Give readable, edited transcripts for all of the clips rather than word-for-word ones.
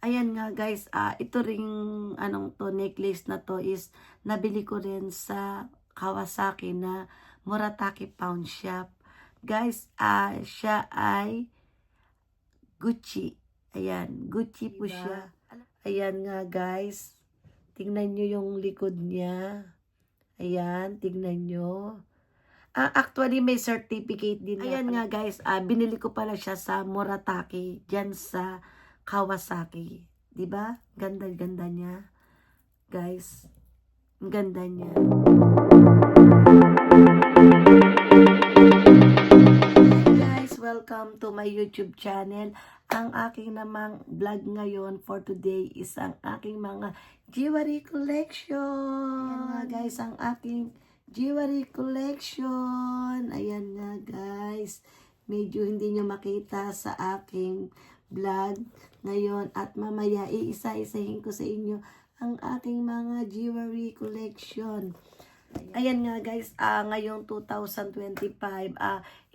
Ayan nga guys, ito ring necklace na to is nabili ko rin sa Kawasaki na Murataki Pawn Shop. Guys, siya ay Gucci. Ayan, Gucci po siya. Ayan nga guys, tingnan nyo yung likod niya. Ayan, tingnan nyo. Actually, may certificate din. Ayan nga guys, binili ko pala siya sa Murataki, dyan sa Kawasaki. Diba? Ganda-ganda niya. Guys, ang ganda niya. Hi guys, welcome to my YouTube channel. Ang aking namang vlog ngayon for today is ang aking mga jewelry collection. Ayan nga guys, ang aking jewelry collection. Ayan nga guys. Medyo hindi nyo makita sa aking vlog ngayon. At mamaya iisa-isahin ko sa inyo ang aking mga jewelry collection. Ayan nga guys, ngayong 2025,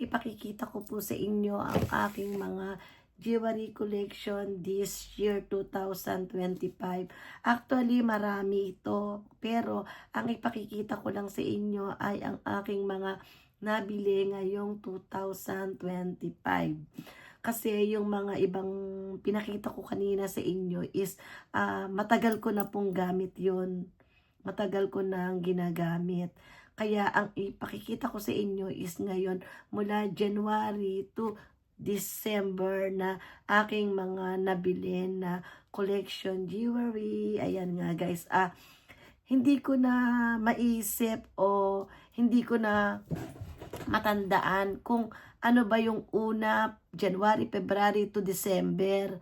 ipakikita ko po sa inyo ang aking mga jewelry collection this year 2025. Actually, marami ito. Pero, ang ipakikita ko lang sa inyo ay ang aking mga nabili ngayong 2025. Kasi yung mga ibang pinakita ko kanina sa inyo is matagal ko na pong gamit yun. Matagal ko nang ginagamit. Kaya ang ipakikita ko sa inyo is ngayon mula January to December na aking mga nabili na collection jewelry. Ayan nga guys, hindi ko na maisip o hindi ko na matandaan kung ano ba yung una, January, February to December.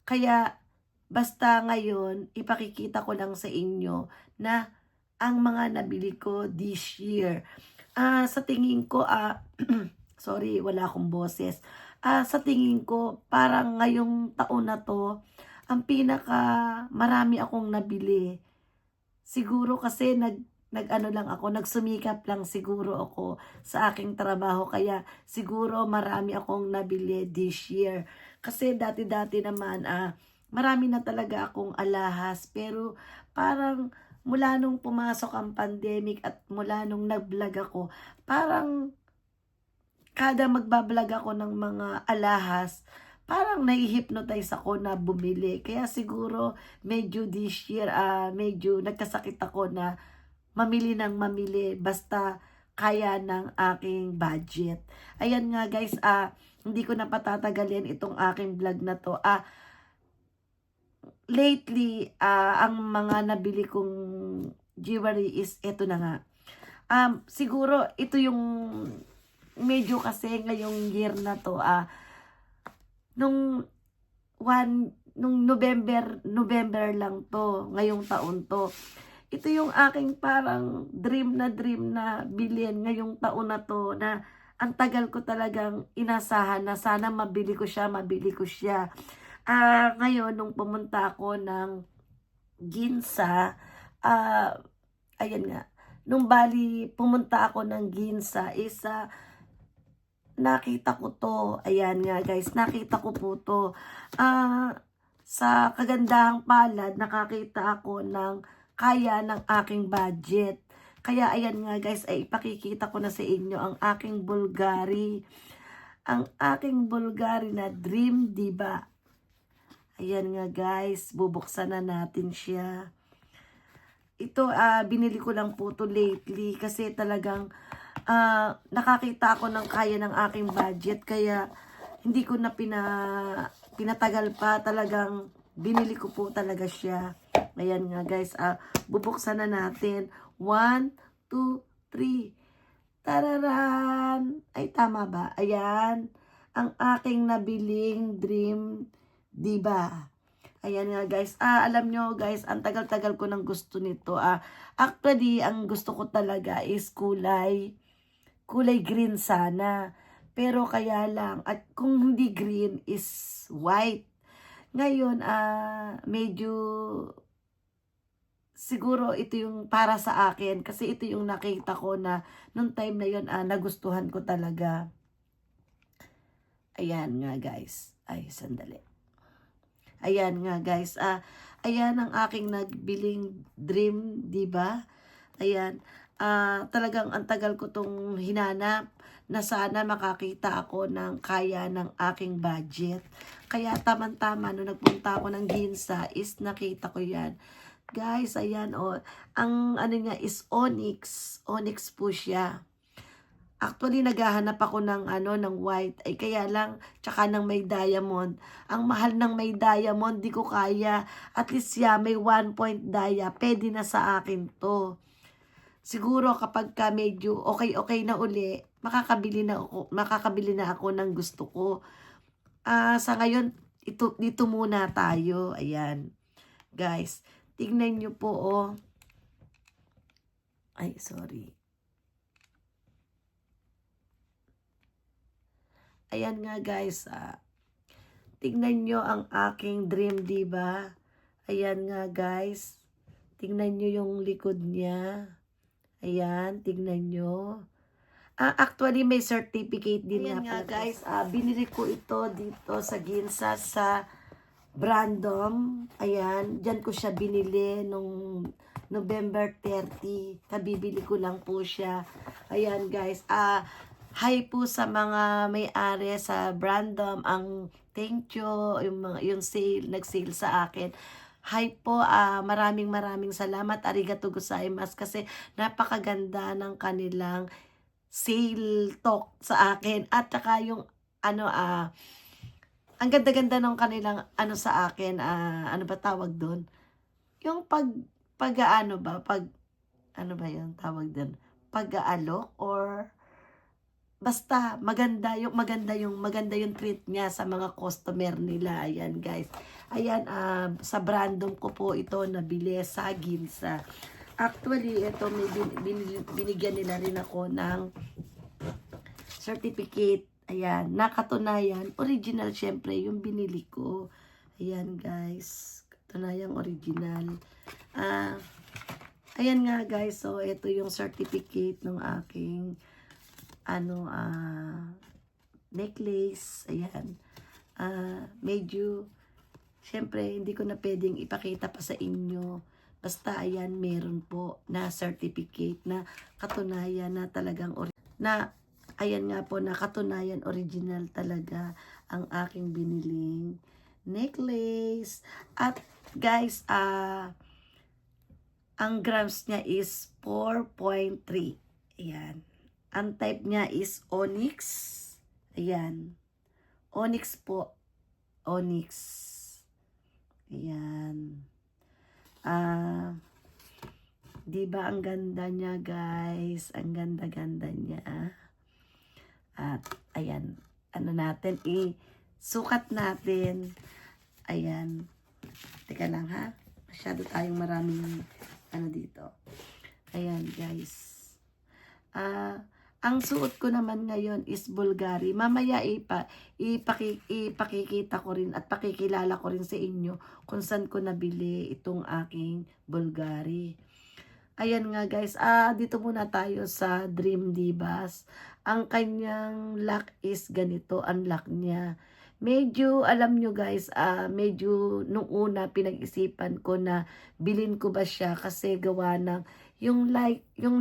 Kaya basta ngayon, ipakikita ko lang sa inyo na ang mga nabili ko this year. Sa tingin ko, sorry, wala akong boses. Sa tingin ko, parang ngayong taon na to, ang pinaka marami akong nabili. Siguro kasi nag-ano lang ako, nagsumikap lang siguro ako sa aking trabaho. Kaya siguro marami akong nabili this year. Kasi dati-dati naman, marami na talaga akong alahas. Pero parang mula nung pumasok ang pandemic at mula nung nag-vlog ako, parang kada magbablog ako ng mga alahas, parang nai-hypnotize ako na bumili. Kaya siguro medyo this year, medyo nagkasakit ako na mamili ng mamili basta kaya ng aking budget. Ayan nga guys, hindi ko na patatagalin itong aking vlog na to. Lately, ang mga nabili kong jewelry is eto na nga. Siguro ito yung medyo kasi ngayong year na to, nung November lang to, ngayong taon to. Ito yung aking parang dream na bilhin ngayong taon na to, na ang tagal ko talagang inasahan na sana mabili ko siya. Ngayon, nung pumunta ako ng Ginza, ayan nga, nung bali pumunta ako ng Ginza, nakita ko to. Ayan nga guys, nakita ko po to. Sa kagandahang palad, nakakita ako ng kaya ng aking budget. Kaya ayan nga guys, ay ipakikita ko na sa inyo ang aking Bulgari. Ang aking Bulgari na Dream Diva. Ayan nga guys, bubuksan na natin siya. Ito, binili ko lang po to lately kasi talagang nakakita ako ng kaya ng aking budget. Kaya hindi ko na pinatagal pa, talagang binili ko po talaga siya. Ayan nga guys, bubuksan na natin. 1, 2, 3. Tararan! Ay, tama ba? Ayan, ang aking nabiling Dream Diva. Ayan nga guys. Alam nyo guys, ang tagal-tagal ko nang gusto nito. Actually, ang gusto ko talaga is kulay green sana. Pero kaya lang, at kung hindi green is white. Ngayon, medyo siguro ito yung para sa akin. Kasi ito yung nakita ko na nung time na yun, nagustuhan ko talaga. Ayan nga guys. Ay, sandali. Ayan nga guys, ayan ang aking nagbiling dream, di ba? Ayan, talagang ang tagal ko tong hinanap na sana makakita ako ng kaya ng aking budget. Kaya tamang-tama nung nagpunta ako ng Ginza is nakita ko yan. Guys, ayan ang ano niya is onyx. Onyx po siya. Actually, naghahanap ako ng ng white. Ay kaya lang, tsaka ng may diamond. Ang mahal ng may diamond, di ko kaya. At least may 1 point dia. Pwede na sa akin to. Siguro kapag ka medyo okay na uli, makakabili na ako ng gusto ko. Sa ngayon, dito muna tayo. Ayan. Guys, tignan nyo po Ay, sorry. Ayan nga guys, tignan nyo ang aking dream, diba? Ayan nga guys, tignan nyo yung likod niya. Ayan, tignan nyo. Actually, may certificate din. Ayan nga guys, binili ko ito dito sa Ginza sa Brandom. Ayan, dyan ko siya binili nung November 30. Kabibili ko lang po siya. Ayan guys, hi po sa mga may-ari sa Brandom. Ang thank you, yung nag-sale sa akin. Hi po, maraming salamat. Arigato gozaimasu kasi napakaganda ng kanilang sale talk sa akin. At saka yung ang ganda-ganda ng kanilang sa akin, ano ba tawag doon? Yung pag ano ba yung tawag doon? Pag-aalok or basta maganda yung treat niya sa mga customer nila. Ayan guys. Ayan, sa Brandom ko po ito nabili sa Ginza. Actually, ito may binigyan nila rin ako ng certificate. Ayan, nakatunayan. Original syempre yung binili ko. Ayan guys. Katunayang original. Ayan nga guys. So, ito yung certificate ng aking necklace. Ayan. Medyo, syempre, hindi ko na pwedeng ipakita pa sa inyo. Basta, ayan, meron po na certificate na katunayan na talagang, ayan nga po, na katunayan original talaga ang aking biniling necklace. At, guys, ang grams niya is 4.3. Ayan. Ang type niya is onyx. Ayan. Onyx po. Onyx. Ayan. Diba ang ganda niya guys? Ang ganda-ganda niya. At ayan. Ano natin? Sukat natin. Ayan. Teka lang ha. Masyado tayong maraming dito. Ayan guys. Ang suot ko naman ngayon is Bulgari. Mamaya ipakikita ko rin at pakikilala ko rin sa inyo kung saan ko nabili itong aking Bulgari. Ayan nga guys, dito muna tayo sa Dream Divas. Ang kanyang lock is ganito, ang lock niya. Medyo, alam nyo guys, medyo nung una pinag-isipan ko na bilin ko ba siya kasi gawa ng yung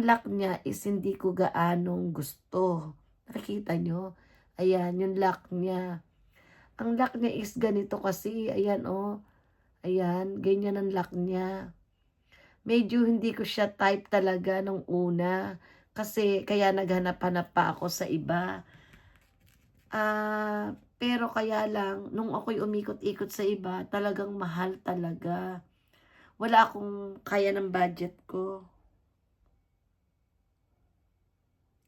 lock niya is hindi ko gaanong gusto. Nakikita nyo? Ayan, yung lock niya. Ang lock niya is ganito kasi, ayan ayan, ganyan ang lock niya. Medyo hindi ko siya type talaga nung una. Kasi kaya naghanap-hanap pa ako sa iba. Pero kaya lang, nung ako'y umikot-ikot sa iba, talagang mahal talaga. Wala akong kaya ng budget ko.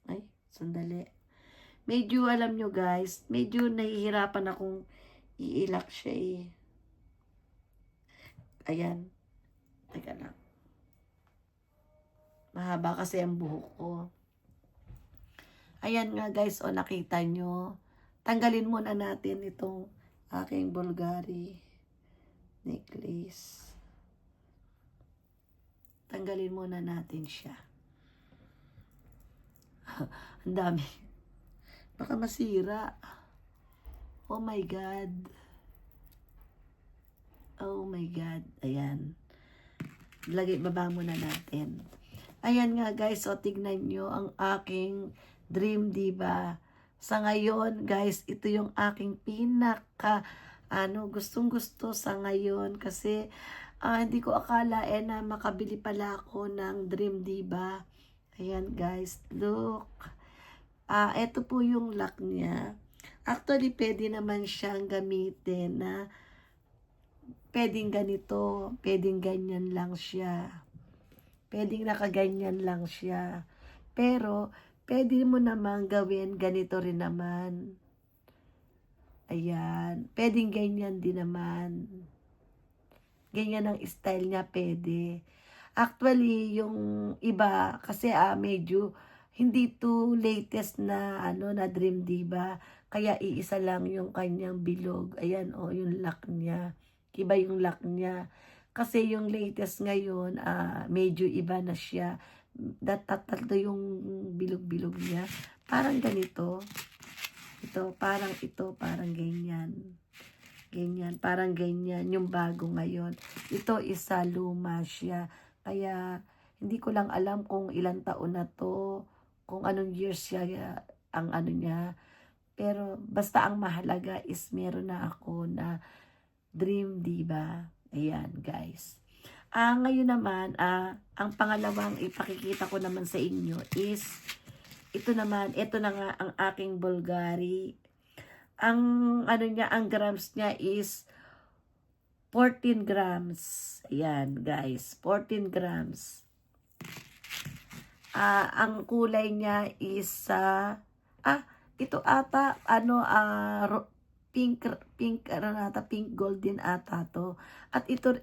Ay, sandali. Medyo, alam nyo guys, medyo nahihirapan akong iilak siya Ayan. Teka lang. Mahaba kasi ang buhok ko. Ayan nga guys, nakita nyo. Tanggalin muna natin itong aking Bulgari necklace. Tanggalin muna natin siya. Ang dami. Baka masira. Oh my God. Oh my God. Ayan. Baba muna natin. Ayan nga guys, so tignan nyo ang aking dream diba. Sa ngayon guys, ito yung aking gustong gusto sa ngayon kasi hindi ko akala na makabili pala ako ng dream diba. Ayan guys, look. Ito po yung lock niya. Actually, pwede naman siyang gamitin na pwedeng ganito, pwedeng ganyan lang siya. Pwedeng nakaganyan lang siya. Pero, pwede mo naman gawin ganito rin naman. Ayan. Pwedeng ganyan din naman. Ganyan ang style niya, pwede. Actually, yung iba, kasi medyo hindi to latest na na Dream Diba. Kaya iisa lang yung kanyang bilog. Ayan, yung lock niya. Iba yung lock niya. Kasi yung latest ngayon, medyo iba na siya. Tatlo yung bilog-bilog niya. Parang ganito. Ito, parang ganyan. Ganyan, parang ganyan. Yung bago ngayon. Ito isa luma siya. Kaya, hindi ko lang alam kung ilang taon na to. Kung anong years siya, ang ano niya. Pero, basta ang mahalaga is meron na ako na Dream Diba. Ayan, guys. Ngayon naman, ang pangalawang ipakikita ko naman sa inyo is, ito na nga ang aking Bulgari. Ang ang grams niya is 14 grams. Ayan, guys, 14 grams. Ang kulay niya is, ito ata, pink gold din ata to. At ito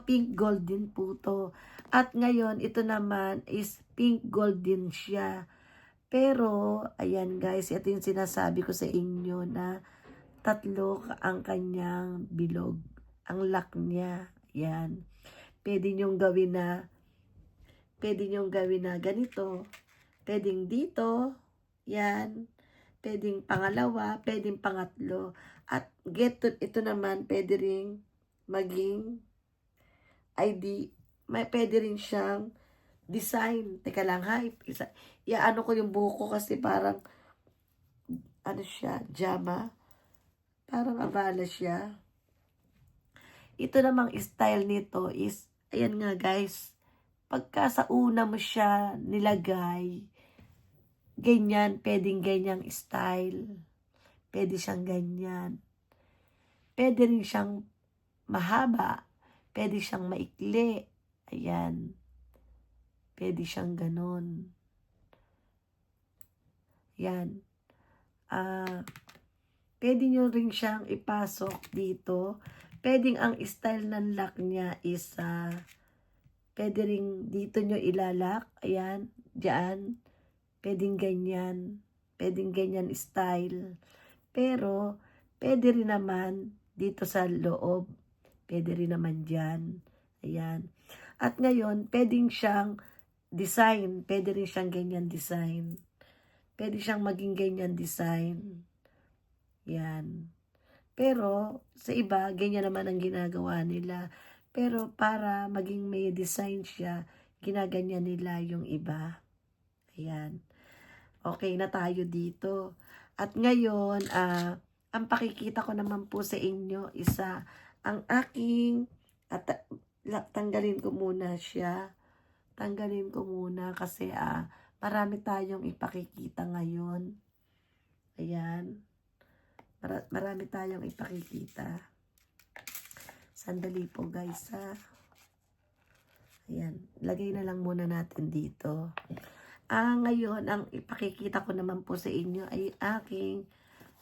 pink gold din po to. At ngayon, ito naman is pink gold din siya. Pero, ayan guys, ito yung sinasabi ko sa inyo na tatlo ang kanyang bilog. Ang lock niya. Ayan. Pwede nyong gawin na ganito. Pwedeng dito. Yan. Pwedeng pangalawa, pwedeng pangatlo. At ito naman, pwede rin maging pwede rin siyang design. Teka lang ha, iaano ko yung buhok ko kasi parang, siya, jama. Parang abala siya. Ito namang style nito is, ayan nga guys, pagka sa una mo siya nilagay, ganyan, pwedeng ganyang style. Pwede siyang ganyan. Pwede rin siyang mahaba. Pwede siyang maikli. Ayan. Pwede siyang ganon. Ayan. Pwede nyo rin siyang ipasok dito. Pwedeng ang style ng lock niya is, pwede rin dito nyo ilalak. Ayan. Diyan. Pwedeng ganyan. Pwedeng ganyan style. Pero, pwede rin naman dito sa loob. Pwede rin naman dyan. Ayan. At ngayon, pwedeng siyang design. Pwede rin siyang ganyan design. Pwede siyang maging ganyan design. Yan. Pero, sa iba, ganyan naman ang ginagawa nila. Pero, para maging may design siya, ginaganyan nila yung iba. Ayan. Okay na tayo dito. At ngayon, ang pakikita ko naman po sa inyo isa ang aking, tanggalin ko muna siya. Tanggalin ko muna kasi marami tayong ipakikita ngayon. Ayan. Marami tayong ipakikita. Sandali po guys Ayan. Lagay na lang muna natin dito. Ngayon, ang ipakikita ko naman po sa inyo ay aking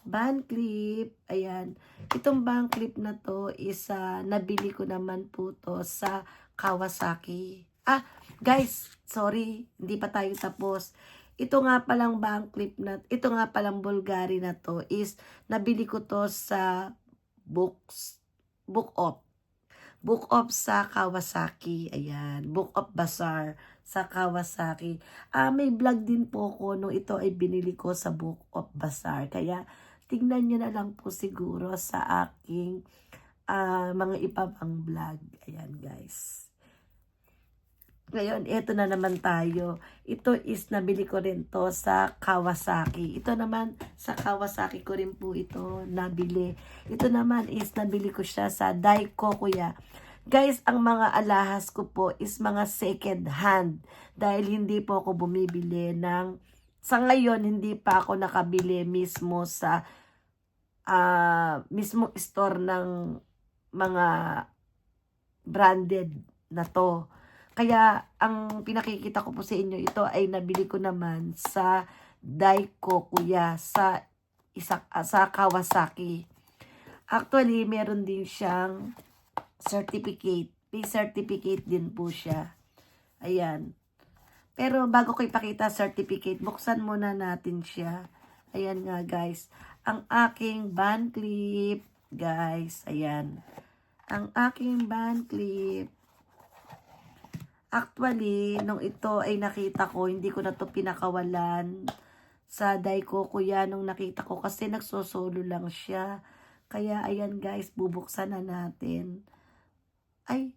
band clip. Ayan. Itong band clip na to is nabili ko naman po to sa Kawasaki. Guys, sorry. Hindi pa tayo tapos. Ito nga palang band clip ito nga palang Bulgari na to is nabili ko to sa Book Off sa Kawasaki. Ayan. Book Off Bazaar sa Kawasaki. May vlog din po ko nung ito ay binili ko sa Book Off Bazaar. Kaya, tignan nyo na lang po siguro sa aking mga iba pang vlog. Ayan guys. Ngayon, ito na naman tayo. Ito is nabili ko rin to sa Kawasaki. Ito naman sa Kawasaki ko rin po ito nabili. Ito naman is nabili ko siya sa Daiko Kuya. Guys, ang mga alahas ko po is mga second hand. Dahil hindi po ako bumibili ng... Sa ngayon, hindi pa ako nakabili mismo sa mismo store ng mga branded na to. Kaya, ang pinakikita ko po sa inyo, ito ay nabili ko naman sa Daiko Kuya, sa Kawasaki. Actually, meron din siyang certificate. May certificate din po siya. Ayan. Pero bago ko ipakita certificate, buksan muna natin siya. Ayan nga guys. Ang aking band clip. Guys, ayan. Ang aking band clip. Actually, nung ito ay nakita ko, hindi ko na to pinakawalan sa Daiko Kuya nung nakita ko kasi nagsosolo lang siya. Kaya ayan guys, bubuksan na natin. Ay,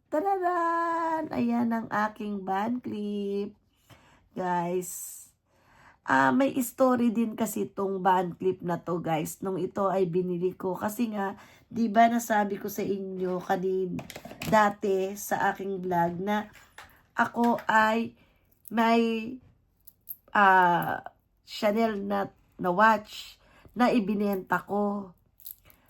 tararan! Ayan ang aking band clip. Guys, may story din kasi itong band clip na to guys. Nung ito ay binili ko. Kasi nga, di ba nasabi ko sa inyo dati sa aking vlog na ako ay may Chanel na watch na ibinenta ko.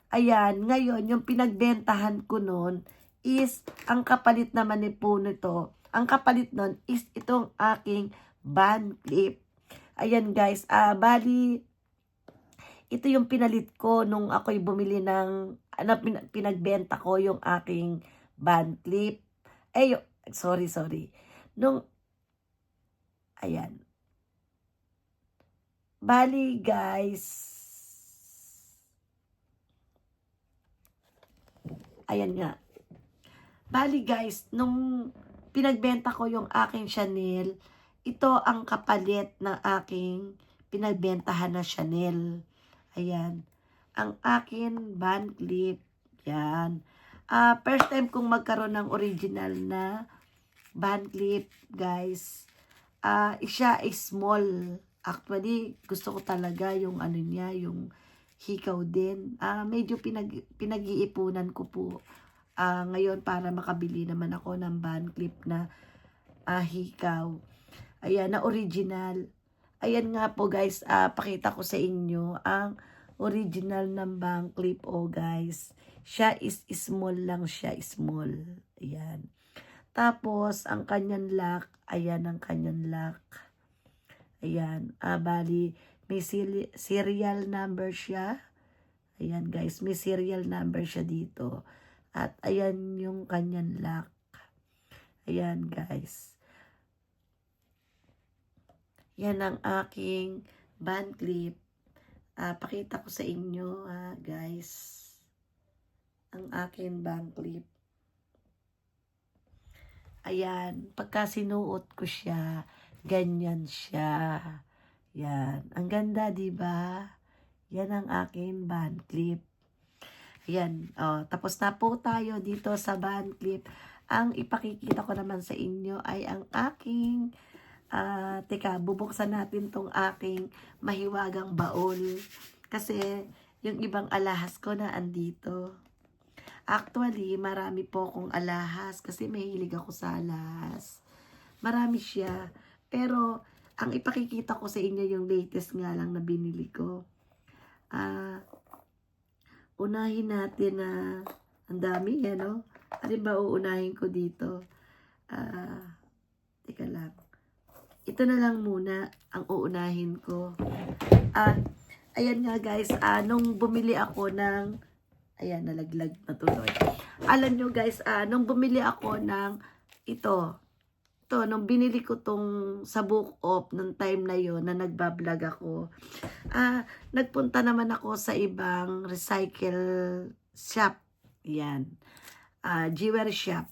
Ayan, ngayon, yung pinagbentahan ko nun is, ang kapalit naman po nito, ang kapalit nun is itong aking band clip. Ayan guys, bali, ito yung pinalit ko nung ako'y bumili ng, pinagbenta ko yung aking band clip. Sorry. Nung, ayan. Bali guys, ayan nga. Bali guys, nung pinagbenta ko yung aking Chanel, ito ang kapalit ng aking pinagbentahan na Chanel. Ayan. Ang akin band clip. Yan. First time kong magkaroon ng original na band clip, guys. Siya ay small. Actually, gusto ko talaga yung ano niya, yung hikaw din. Medyo pinag-iipunan ko po ngayon para makabili naman ako ng band clip na hikaw. Ayan, na original. Ayan nga po guys, pakita ko sa inyo ang original ng band clip guys. Siya is small lang siya, small. Ayan. Tapos, ang kanyang lock, ayan ang kanyang lock. Ayan, bali, may serial number siya. Ayan guys, may serial number siya dito. At ayan yung kanyang lock. Ayan guys. Yan ang aking band clip. Pakita ko sa inyo guys. Ang aking band clip. Ayan. Pagka sinuot ko siya, ganyan siya. Yan. Ang ganda, diba? Yan ang aking band clip. Ayan. Tapos na po tayo dito sa band clip. Ang ipakikita ko naman sa inyo ay ang aking teka, bubuksan natin tong aking mahiwagang baul. Kasi, yung ibang alahas ko na andito. Actually, marami po akong alahas kasi mahilig ako sa alahas. Marami siya. Pero, ang ipakikita ko sa inyo yung latest nga lang na binili ko. Unahin natin na ang dami, no? Ano ba uunahin ko dito? Teka lang. Ito na lang muna ang uunahin ko. Ayan nga guys, nung bumili ako ng, ayan, nalaglag na tuloy. Alam nyo guys, nung bumili ako ng ito, nung binili ko tong sa Book Off, nung time na yon na nagbablog ako, nagpunta naman ako sa ibang recycle shop. Yan. Jewelry shop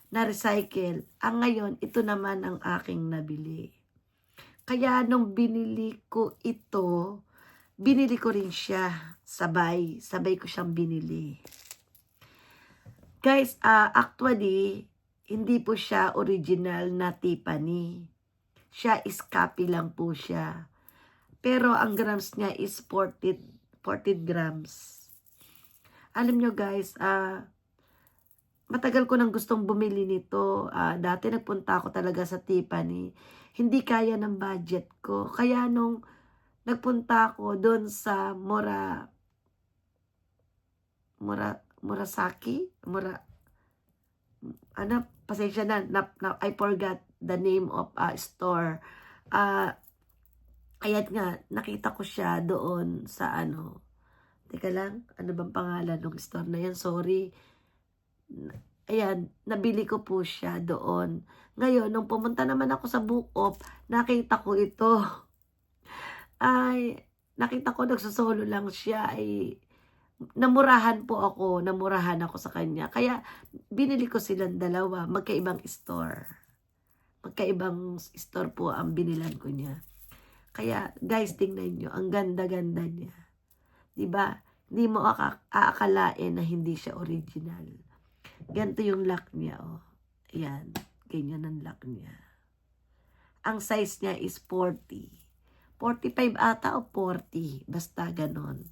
na recycle. Ang ngayon, ito naman ang aking nabili. Kaya nung binili ko ito, binili ko rin siya sabay. Sabay ko siyang binili. Guys, actually, hindi po siya original na Tiffany. Siya is copy lang po siya. Pero ang grams niya is 40 grams. Alam nyo guys, matagal ko nang gustong bumili nito. Dati nagpunta ako talaga sa Tiffany. Hindi kaya ng budget ko. Kaya nung nagpunta ako doon sa pasensya na, I forgot the name of store. Ayan nga, nakita ko siya doon sa teka lang, ano bang pangalan ng store na yan? Sorry. Ayan, nabili ko po siya doon. Ngayon, nung pumunta naman ako sa Book Off, nakita ko ito. Nakita ko nagsosolo lang siya. Namurahan ako sa kanya. Kaya, binili ko silang dalawa. Magkaibang store po ang binilan ko niya. Kaya, guys, tingnan nyo. Ang ganda-ganda niya. Diba? Hindi mo aakalain na hindi siya original. Ganito yung lock niya, oh. Ayan. Ganyan ang lock niya. Ang size niya is 40. 45 ata o 40. Basta ganon.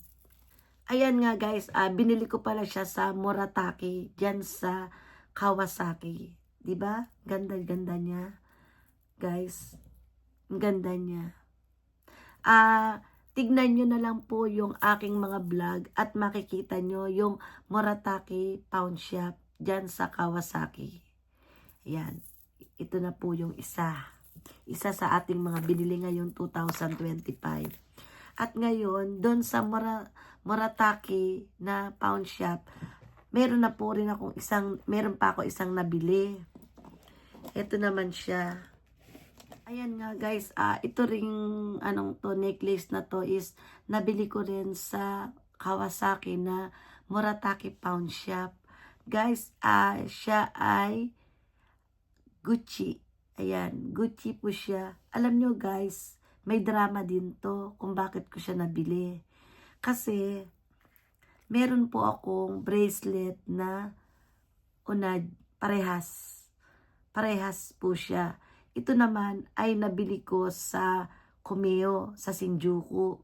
Ayan nga guys, binili ko pala siya sa Murataki, dyan sa Kawasaki. Diba? Ganda-ganda niya. Guys, ang ganda niya. Tignan nyo na lang po yung aking mga vlog at makikita nyo yung Murataki Pawn Shop dyan sa Kawasaki. Ayan. Ito na po yung isa. Isa sa ating mga binili ngayong 2025. At ngayon, doon sa Murataki na Pawn Shop, meron pa ako isang nabili. Ito naman siya. Ayan nga guys, ito ring necklace na to is nabili ko rin sa Kawasaki na Murataki Pawn Shop. Guys, siya ay Gucci. Ayan, Gucci po siya. Alam nyo guys, may drama din to kung bakit ko siya nabili. Kasi, meron po akong bracelet na parehas. Parehas po siya. Ito naman ay nabili ko sa Kumeo, sa Shinjuku.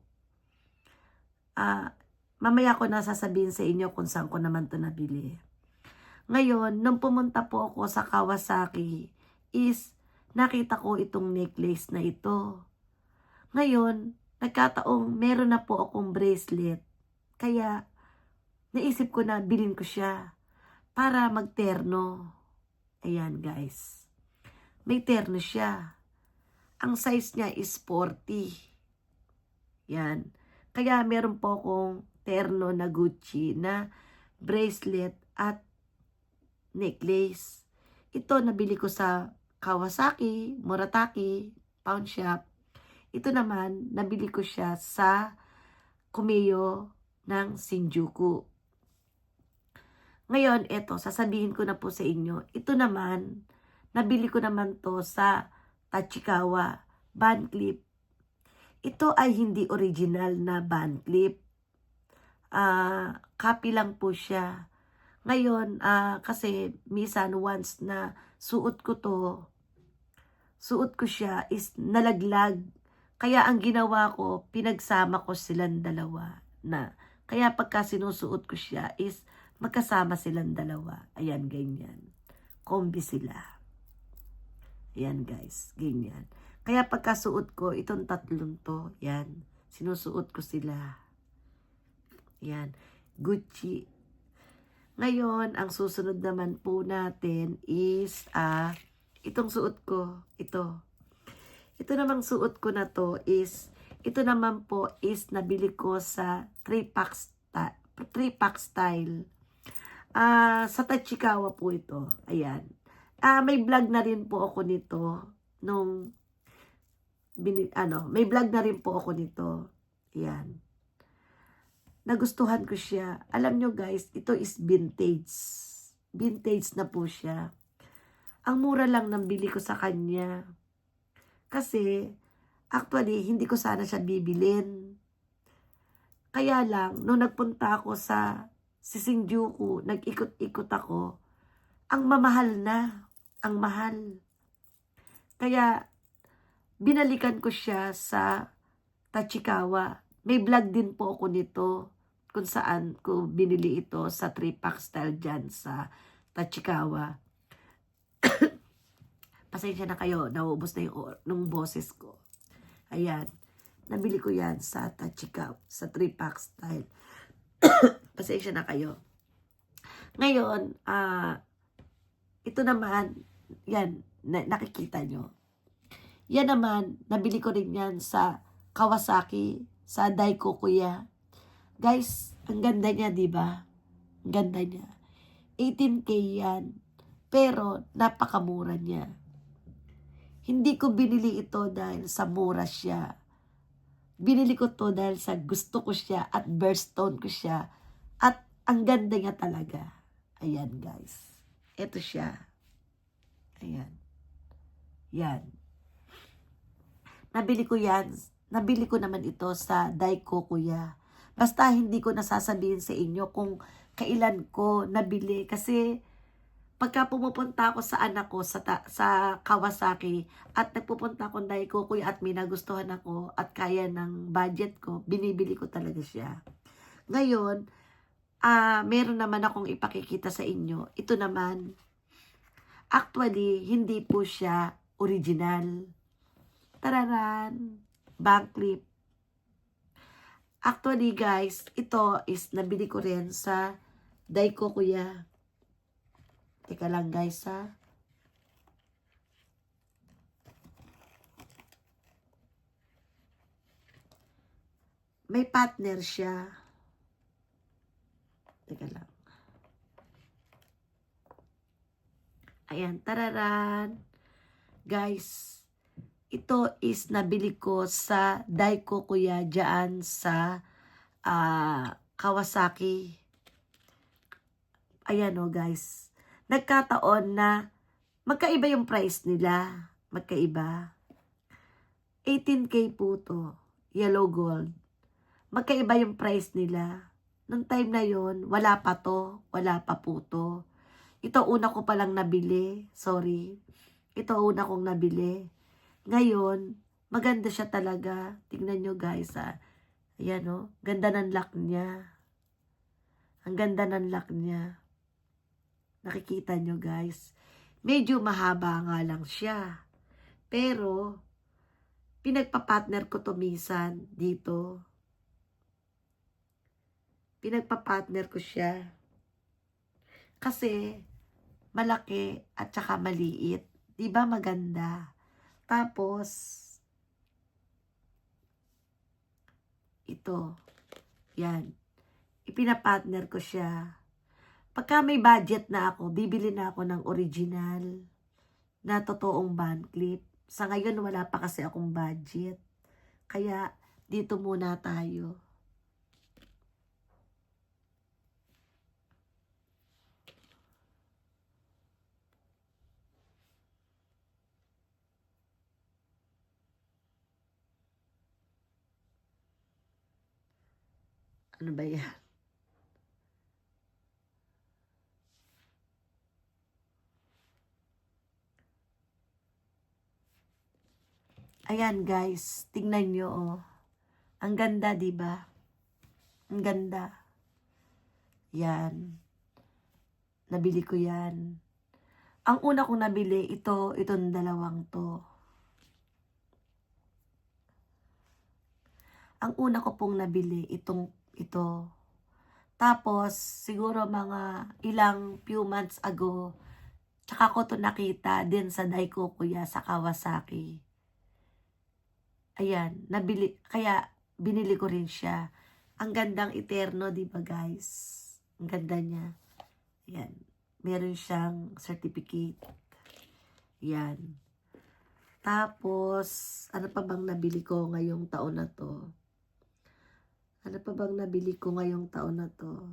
Mamaya ko na sasabihin sa inyo kung saan ko naman to nabili. Ngayon, nung pumunta po ako sa Kawasaki, is nakita ko itong necklace na ito. Ngayon, nagkataong meron na po akong bracelet. Kaya, naisip ko na bilhin ko siya para magterno. Ayan guys. May terno siya. Ang size niya is 40. Yan. Kaya meron po akong terno na Gucci na bracelet at necklace. Ito nabili ko sa Kawasaki, Murataki, Pawn Shop. Ito naman, nabili ko siya sa Kumeo ng Shinjuku. Ngayon, eto, sasabihin ko na po sa inyo. Ito naman, nabili ko naman to sa Tachikawa, band clip. Ito ay hindi original na band clip. Copy lang po siya. Ngayon, kasi minsan once na suot ko siya is nalaglag. Kaya ang ginawa ko, pinagsama ko silang dalawa na. Kaya pagka sinusuot ko siya is magkasama silang dalawa. Ayan, ganyan. Kombi sila. Ayan guys, ganyan. Kaya pagkasuot ko, itong tatlong to, yan, sinusuot ko sila. Yan, Gucci. Ngayon, ang susunod naman po natin is, itong suot ko, ito. Ito namang suot ko na to is, ito naman po is nabili ko sa 3-pack style. Sa Tachikawa po ito. Ayan. May vlog na rin po ako nito may vlog na rin po ako nito. Ayan. Nagustuhan ko siya. Alam nyo guys, ito is vintage. Vintage na po siya. Ang mura lang ng bili ko sa kanya. Kasi, actually, hindi ko sana siya bibilin. Kaya lang, nung nagpunta ako sa si Shinjuku, nag-ikot-ikot ako. Ang mamahal na. Ang mahal. Kaya, binalikan ko siya sa Tachikawa. May vlog din po ako nito kung saan ko binili ito sa 3-pack style dyan sa Tachikawa. Pasensya na kayo, nauubos na yung boses ko. Ayan, nabili ko yan sa Tachikawa, sa 3-pack style. Pasensya na kayo. Ngayon, ito naman, yan, nakikita nyo. Yan naman, nabili ko rin yan sa Kawasaki, sa Daikokuya. Guys, ang ganda niya, di ba? Ang ganda niya. 18K yan. Pero, napakamura niya. Hindi ko binili ito dahil sa mura siya. Binili ko to dahil sa gusto ko siya at birthstone ko siya. At ang ganda niya talaga. Ayan, guys. Ito siya. Ayan. Yan. Nabili ko yan. Nabili ko naman ito sa Daikokuya. Basta hindi ko nasasabihin sa inyo kung kailan ko nabili. Kasi pagka pumupunta ako sa anak ko sa Kawasaki at nagpupunta ako Daikokuya at may nagustuhan ako at kaya ng budget ko, binibili ko talaga siya. Ngayon, meron naman akong ipakikita sa inyo. Ito naman, actually, hindi po siya original. Tararan, bank clip. Actually guys, ito is nabili ko rin sa Daikokuya. Teka lang guys ha. May partner siya. Teka lang. Ayan, tararan. Guys, ito is nabili ko sa Daikokuya dyan sa Kawasaki. Ayan o guys. Nagkataon na magkaiba yung price nila. Magkaiba. 18K po to. Yellow gold. Magkaiba yung price nila. Nung time na yon wala pa to. Wala pa po to. Ito una ko palang nabili. Sorry. Ito una kong nabili. Ngayon, maganda siya talaga. Tingnan nyo guys ha. Ayan o. Ganda ng lock niya. Ang ganda ng lock niya. Nakikita nyo guys. Medyo mahaba nga lang siya. Pero, pinagpapartner ko to minsan dito. Pinagpapartner ko siya. Kasi, malaki at saka maliit. Diba maganda? Tapos, ito, yan, ipinapartner ko siya. Pagka may budget na ako, bibili na ako ng original na totoong band clip. Sa ngayon, wala pa kasi akong budget. Kaya, dito muna tayo. Ano ba yan? Ayan guys, tingnan nyo oh. Ang ganda, diba? Ang ganda. Yan. Nabili ko yan. Ang una kong nabili, itong dalawang to. Ang una ko pong nabili, ito. Tapos, siguro mga ilang few months ago, tsaka ko to nakita din sa Daikokuya sa Kawasaki. Ayan, kaya binili ko rin siya. Ang gandang Eterno, di ba guys? Ang ganda niya. Ayan, meron siyang certificate. Ayan. Tapos, ano pa bang nabili ko ngayong taon na to? Ano pa bang nabili ko ngayong taon na to?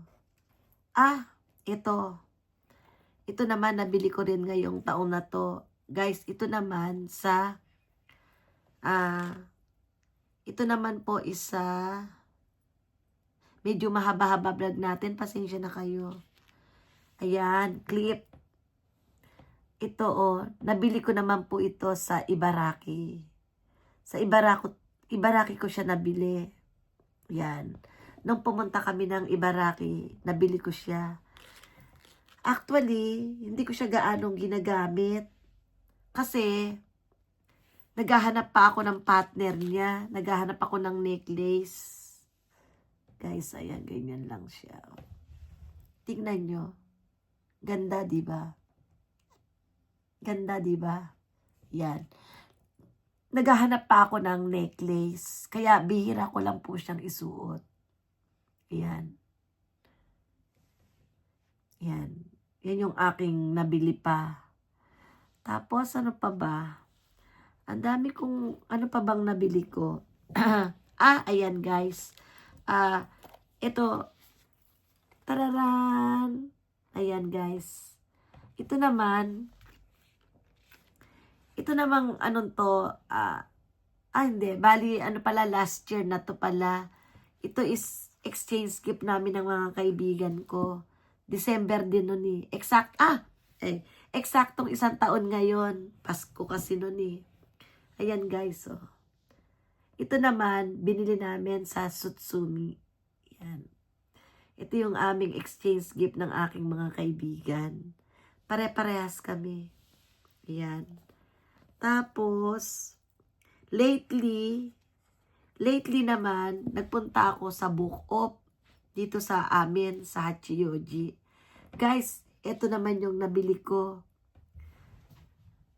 Ito. Ito naman, nabili ko rin ngayong taon na to. Guys, ito naman sa, ito naman po isa, medyo mahaba-haba vlog natin. Pasensya na kayo. Ayan, clip. Ito nabili ko naman po ito sa Ibaraki. Sa Ibaraki ko siya nabili. Yan. Nung pumunta kami ng Ibaraki, nabili ko siya. Actually, hindi ko siya gaanong ginagamit. Kasi, naghahanap pa ako ng partner niya. Naghahanap ako ng necklace. Guys, ayan, ganyan lang siya. Tingnan nyo. Ganda, diba? Ganda, diba? Yan. Naghahanap pa ako ng necklace. Kaya bihira ko lang po siyang isuot. Yan. Yan. Yan yung aking nabili pa. Tapos, ano pa ba? Ang dami kong, ano pa bang nabili ko? Ayan guys. Ito. Tararan. Ayan guys. Ito namang, anong to, hindi, bali, ano pala, last year na to pala. Ito is exchange gift namin ng mga kaibigan ko. December din nun eh. Eksaktong 1 taon ngayon. Pasko kasi nun eh. Ayan guys, Ito naman, binili namin sa Sutsumi. Yan. Ito yung aming exchange gift ng aking mga kaibigan. Pare-parehas kami. Yan. Tapos, lately naman, nagpunta ako sa Book Off dito sa amin, sa Hachiyoji. Guys, ito naman yung nabili ko.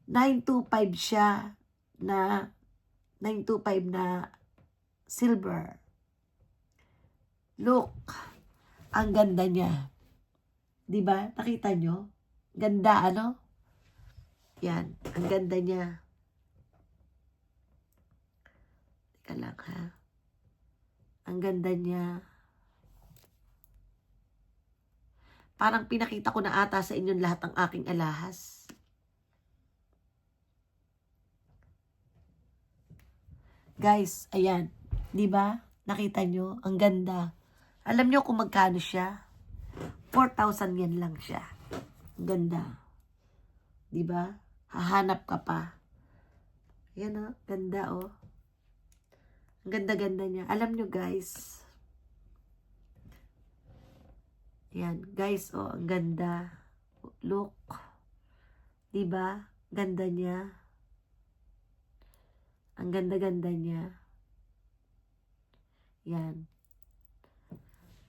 925 siya na 925 na silver. Look, ang ganda niya. 'Di ba? Nakita nyo? Ganda, ano? Yan, ang ganda niya. Teka lang ha. Ang ganda niya. Parang pinakita ko na ata sa inyong lahat ang aking alahas. Guys, ayan. 'Di ba? Nakita nyo? Ang ganda. Alam nyo kung magkano siya? 4,000 yen lang siya. Ang ganda. 'Di ba? Hahanap ka pa. Ayan ganda Ang ganda-ganda niya. Alam nyo guys. Ayan, guys, ang ganda. Look. 'Di ba? Ganda niya. Ang ganda-ganda niya. Yan.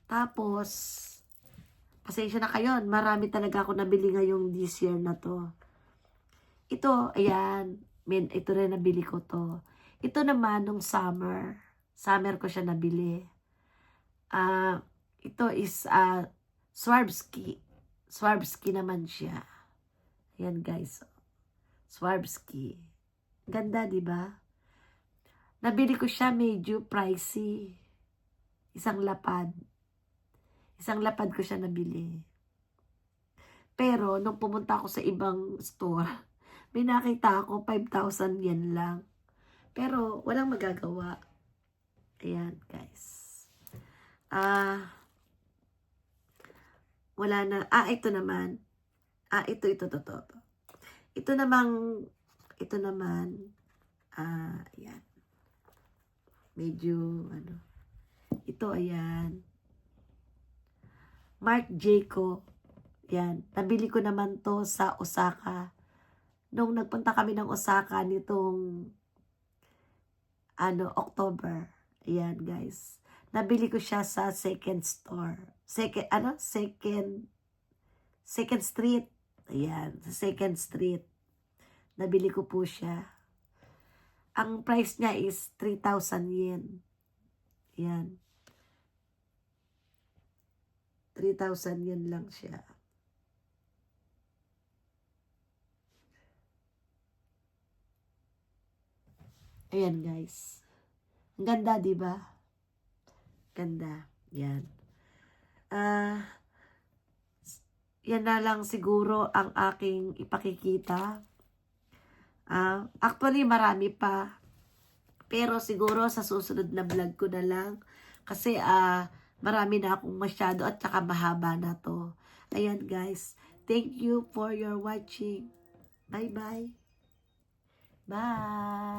Tapos, pasensya na kayo. Marami talaga ako nabili ngayong this year na to. Ito, ayan. Ito rin nabili ko to. Ito naman, nung summer. Summer ko siya nabili. Ito is, Swarovski. Swarovski naman siya. Ayan guys. Swarovski. Ganda, di ba? Nabili ko siya medyo pricey. Isang lapad ko siya nabili. Pero, nung pumunta ako sa ibang store, may nakita ako 5,000 yen lang. Pero, walang magagawa. Ayan, guys. Wala na. Ito naman. Ito. Ito naman, ayan. Medyo, ito, ayan. Marc Jacobs. Yan. Nabili ko naman to sa Osaka. Nung nagpunta kami ng Osaka nitong, October. Ayan, guys. Nabili ko siya sa second store. Second Street. Ayan, sa Second Street. Nabili ko po siya. Ang price niya is 3,000 yen. Ayan. 3,000 yen lang siya. Ayan, guys. Ang ganda, di ba? Ganda. Yan. Yan na lang siguro ang aking ipakikita. Actually, marami pa. Pero siguro sa susunod na vlog ko na lang. Kasi marami na akong masyado at saka mahaba na to. Ayan guys, thank you for your watching. Bye bye. Bye.